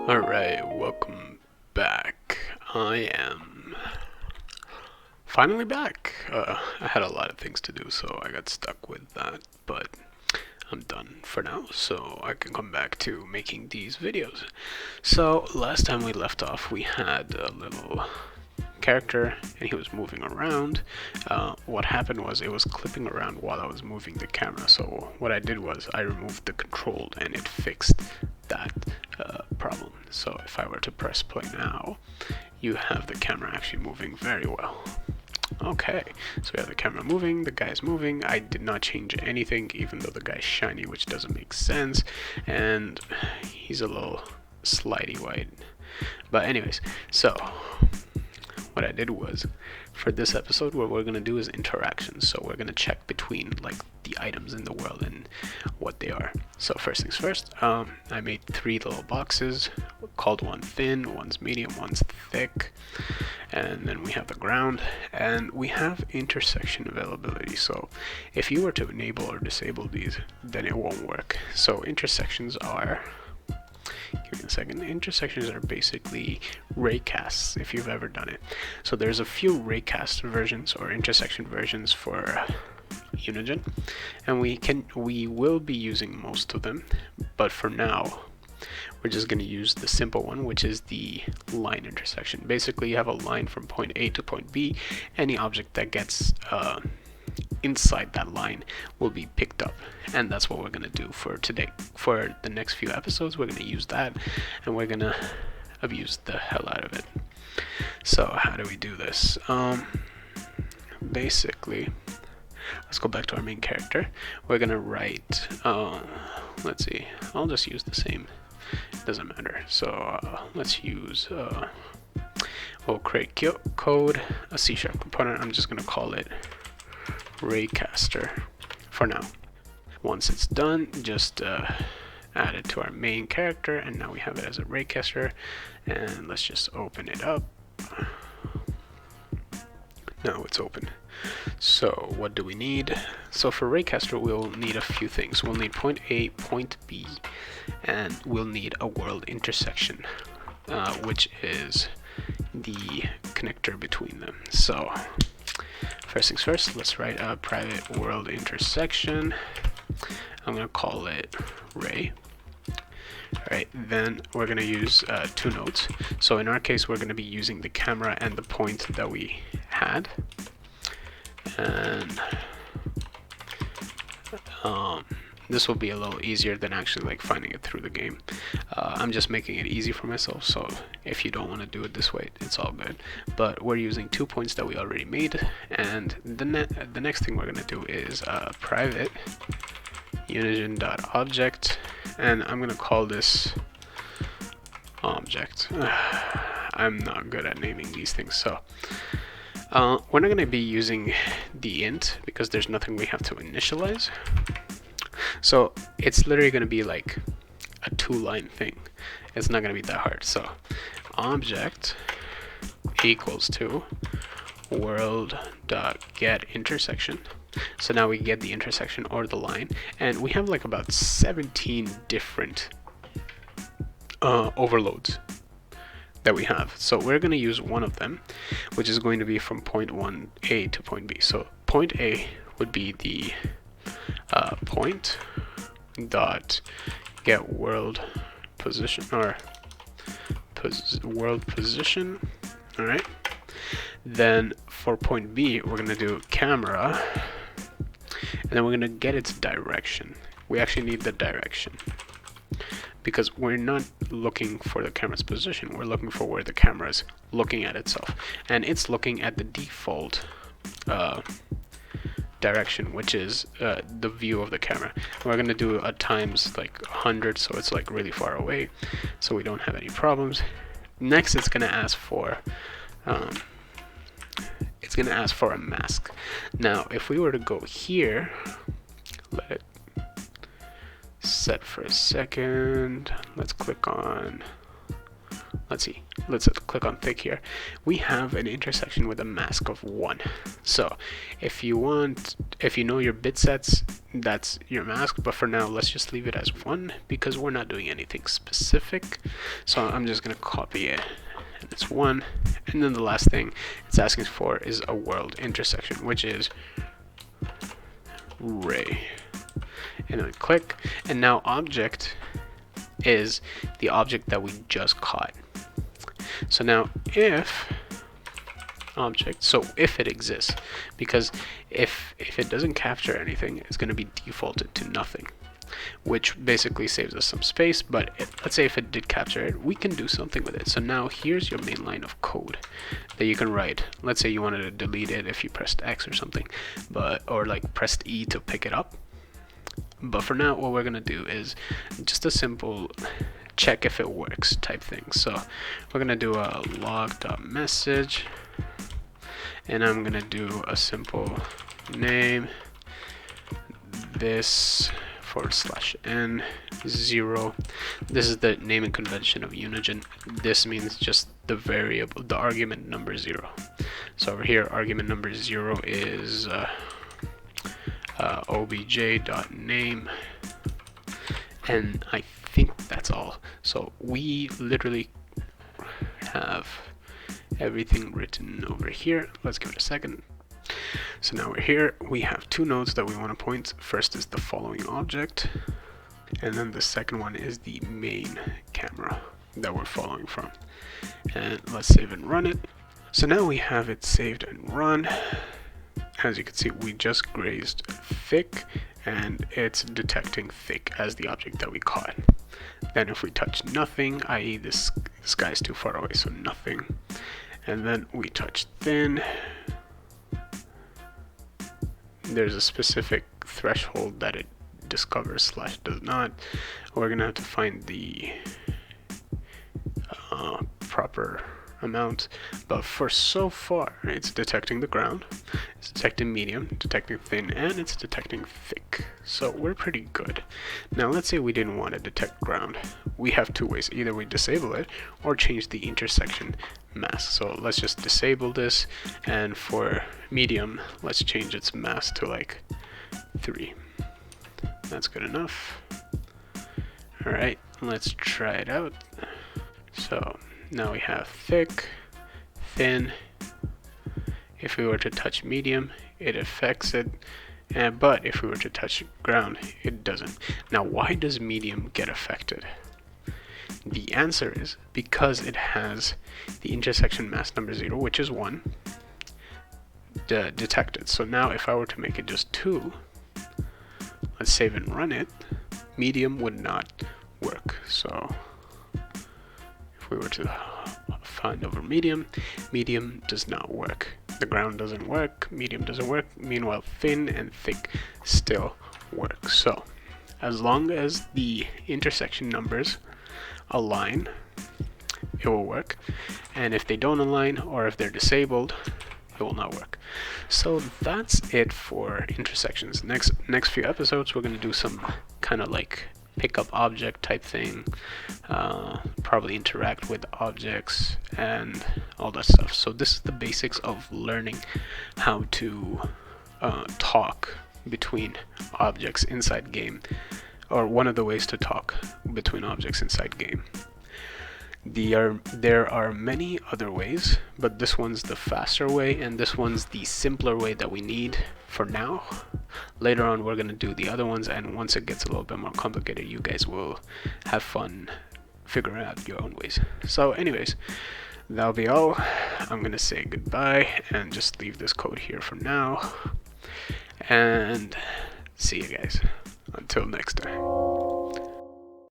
Alright, welcome back. I am finally back. I had a lot of things to do, so I got stuck with that, but I'm done for now, so I can come back to making these videos. So, last time we left off, we had a little character, and he was moving around. What happened was it was clipping around while I was moving the camera, so what I did was I removed the control, and it fixed that problem. So if I were to press play now, you have the camera actually moving very well. Okay, so we have the camera moving, the guy's moving. I did not change anything, even though the guy's shiny, which doesn't make sense, and he's a little slidey wide. But anyways, so what I did was, for this episode, what we're going to do is interactions. So we're going to check between like the items in the world and what they are. So first things first, I made 3 little boxes, called one thin, one's medium, one's thick, and then we have the ground, and we have intersection availability. So if you were to enable or disable these, then it won't work. So intersections are, give me a second. Intersections are basically raycasts, if you've ever done it. So there's a few raycast versions or intersection versions for Unigine, and we will be using most of them, but for now we're just going to use the simple one, which is the line intersection. Basically, you have a line from point A to point B. Any object that gets inside that line will be picked up, and that's what we're going to do for today. For the next few episodes, we're going to use that, and we're going to abuse the hell out of it. So how do we do this? Basically, let's go back to our main character. We're going to write, let's see, I'll just use the same, it doesn't matter. So let's use, we'll create code, a C# component. I'm just going to call it RAYCASTer for now. Once it's done, just add it to our main character, and now we have it as a raycaster. And let's just open it up. Now it's open. So what do we need? So for raycaster, we'll need a few things. We'll need point A, point B, and we'll need a world intersection, which is the connector between them. So first things first, let's write a private world intersection. I'm going to call it ray. Alright, then we're going to use 2 nodes. So in our case, we're going to be using the camera and the point that we had. And this will be a little easier than actually like finding it through the game. I'm just making it easy for myself, so if you don't want to do it this way, it's all good. But we're using 2 points that we already made, and the next thing we're going to do is private unigine.object, and I'm going to call this object. I'm not good at naming these things, so we're not going to be using the int because there's nothing we have to initialize. So it's literally going to be like a 2-line thing. It's not going to be that hard. So object equals to world.getIntersection. So now we get the intersection or the line, and we have like about 17 different overloads that we have. So we're going to use one of them, which is going to be from point 1A to point B. So point A would be the point dot get world position, or world position. All right, then for point B, we're going to do camera, and then we're going to get its direction. We actually need the direction because we're not looking for the camera's position, we're looking for where the camera is looking at itself, and it's looking at the default direction, which is the view of the camera. We're going to do a times like 100, so it's like really far away, so we don't have any problems. Next, it's going to ask for a mask. Now if we were to go here, let it set for a second, let's click on, let's see, let's click on thick here, we have an intersection with a mask of 1. So if you know your bit sets, that's your mask, but for now let's just leave it as 1 because we're not doing anything specific. So I'm just gonna copy it, and it's 1. And then the last thing it's asking for is a world intersection, which is ray. And then click, and now object is the object that we just caught. So now if object, so if it exists, because if it doesn't capture anything, it's going to be defaulted to nothing, which basically saves us some space. But let's say if it did capture it, we can do something with it. So now here's your main line of code that you can write. Let's say you wanted to delete it if you pressed X or something, or like pressed E to pick it up. But for now, what we're going to do is just a simple check if it works type thing. So we're going to do a log.message, and I'm going to do a simple name, this /n 0. This is the naming convention of Unigine. This means just the variable, the argument number 0. So over here, argument number 0 is obj.name, and I think that's all. So we literally have everything written over here. Let's give it a second. So now we're here. We have 2 nodes that we want to point. First is the following object, and then the second one is the main camera that we're following from. And let's save and run it. So now we have it saved and run. As you can see, we just grazed thick, and it's detecting thick as the object that we caught. Then if we touch nothing, i.e. this guy is too far away, so nothing, and then we touch thin, there's a specific threshold that it discovers / does not. We're gonna have to find the proper amount, but for so far it's detecting the ground, it's detecting medium, detecting thin, and it's detecting thick. So we're pretty good. Now let's say we didn't want to detect ground. We have 2 ways: either we disable it or change the intersection mask. So let's just disable this, and for medium let's change its mask to like 3. That's good enough. Alright, let's try it out. So now we have thick, thin. If we were to touch medium, it affects it, but if we were to touch ground, it doesn't. Now why does medium get affected? The answer is because it has the intersection mask number 0, which is 1, detected. So now if I were to make it just 2, let's save and run it, medium would not work. So if we were to find over medium, medium does not work. The ground doesn't work, medium doesn't work. Meanwhile, thin and thick still work. So as long as the intersection numbers align, it will work. And if they don't align, or if they're disabled, it will not work. So that's it for intersections. Next few episodes, we're going to do some kind of like pick up object type thing, probably interact with objects and all that stuff. So this is the basics of learning how to talk between objects inside game, or one of the ways to talk between objects inside game. There are many other ways, but this one's the faster way, and this one's the simpler way that we need for now. Later on, we're going to do the other ones, and once it gets a little bit more complicated, you guys will have fun figuring out your own ways. So anyways, that'll be all. I'm going to say goodbye and just leave this code here for now. And see you guys. Until next time.